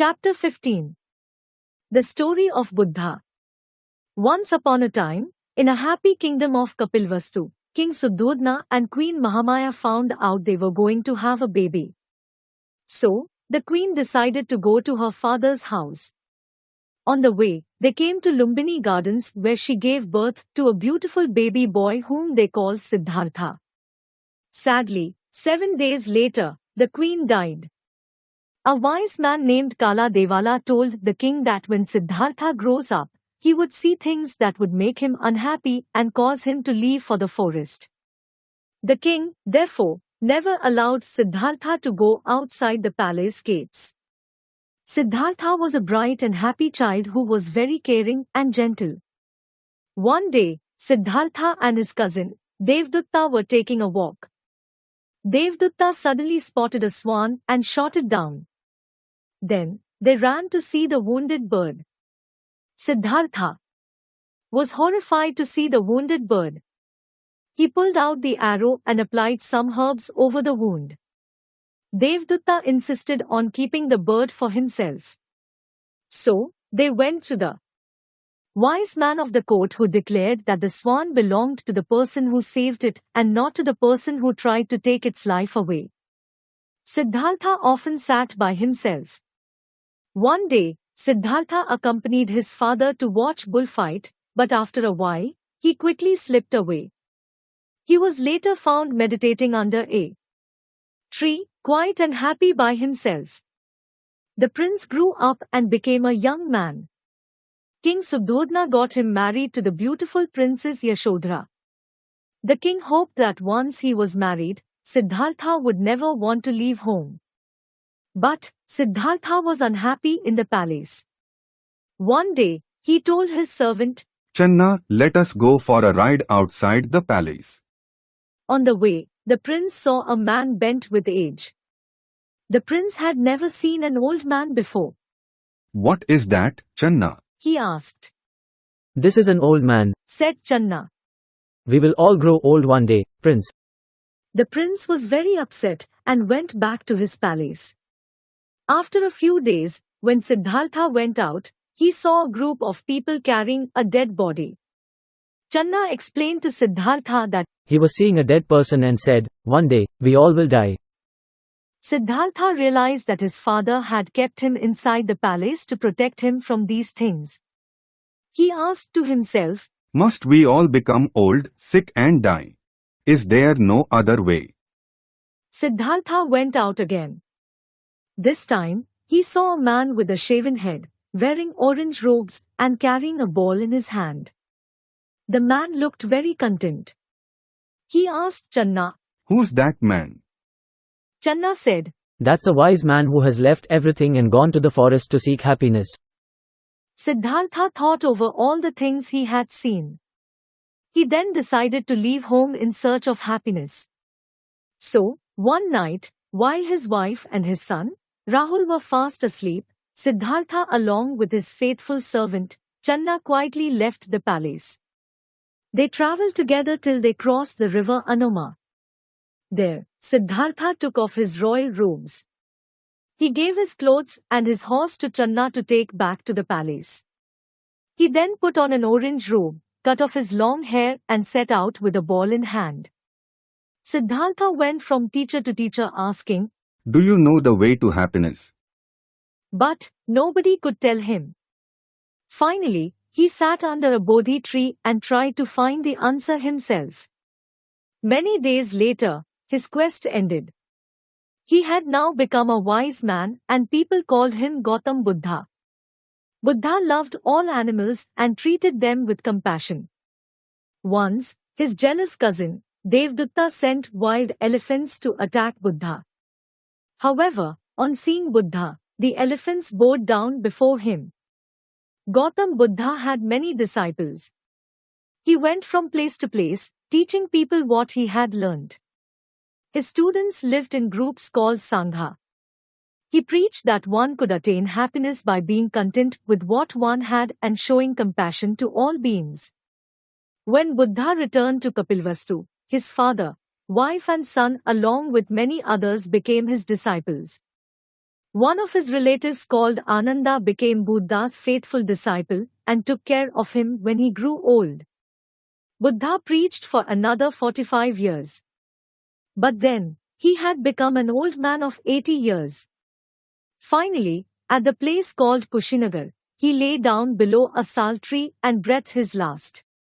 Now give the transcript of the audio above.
Chapter 15. The Story of Buddha. Once upon a time, in a happy kingdom of Kapilvastu, King Suddhodana and Queen Mahamaya found out they were going to have a baby. So, the queen decided to go to her father's house. On the way, they came to Lumbini Gardens where she gave birth to a beautiful baby boy whom they called Siddhartha. Sadly, 7 days later, the queen died. A wise man named Kala Devala told the king that when Siddhartha grows up, he would see things that would make him unhappy and cause him to leave for the forest. The king, therefore, never allowed Siddhartha to go outside the palace gates. Siddhartha was a bright and happy child who was very caring and gentle. One day, Siddhartha and his cousin, Devdutta, were taking a walk. Devdutta suddenly spotted a swan and shot it down. Then, they ran to see the wounded bird. Siddhartha was horrified to see the wounded bird. He pulled out the arrow and applied some herbs over the wound. Devdutta insisted on keeping the bird for himself. So, they went to the wise man of the court who declared that the swan belonged to the person who saved it and not to the person who tried to take its life away. Siddhartha often sat by himself. One day, Siddhartha accompanied his father to watch bullfight, but after a while, he quickly slipped away. He was later found meditating under a tree, quiet and happy by himself. The prince grew up and became a young man. King Suddhodana got him married to the beautiful Princess Yashodhara. The king hoped that once he was married, Siddhartha would never want to leave home. But Siddhartha was unhappy in the palace. One day, he told his servant, Channa, let us go for a ride outside the palace. On the way, the prince saw a man bent with age. The prince had never seen an old man before. What is that, Channa? He asked. This is an old man, said Channa. We will all grow old one day, prince. The prince was very upset and went back to his palace. After a few days, when Siddhartha went out, he saw a group of people carrying a dead body. Channa explained to Siddhartha that he was seeing a dead person and said, one day, we all will die. Siddhartha realized that his father had kept him inside the palace to protect him from these things. He asked to himself, must we all become old, sick and die? Is there no other way? Siddhartha went out again. This time, he saw a man with a shaven head, wearing orange robes and carrying a ball in his hand. The man looked very content. He asked Channa, who's that man? Channa said, that's a wise man who has left everything and gone to the forest to seek happiness. Siddhartha thought over all the things he had seen. He then decided to leave home in search of happiness. So, one night, while his wife and his son, Rahul, were fast asleep, Siddhartha along with his faithful servant, Channa, quietly left the palace. They travelled together till they crossed the river Anoma. There, Siddhartha took off his royal robes. He gave his clothes and his horse to Channa to take back to the palace. He then put on an orange robe, cut off his long hair and set out with a ball in hand. Siddhartha went from teacher to teacher asking, do you know the way to happiness? But nobody could tell him. Finally, he sat under a Bodhi tree and tried to find the answer himself. Many days later, his quest ended. He had now become a wise man and people called him Gautam Buddha. Buddha loved all animals and treated them with compassion. Once, his jealous cousin, Devdutta, sent wild elephants to attack Buddha. However, on seeing Buddha, the elephants bowed down before him. Gautam Buddha had many disciples. He went from place to place, teaching people what he had learned. His students lived in groups called Sangha. He preached that one could attain happiness by being content with what one had and showing compassion to all beings. When Buddha returned to Kapilvastu, his father, wife and son along with many others became his disciples. One of his relatives called Ananda became Buddha's faithful disciple and took care of him when he grew old. Buddha preached for another 45 years. But then, he had become an old man of 80 years. Finally, at the place called Kushinagar, he lay down below a sal tree and breathed his last.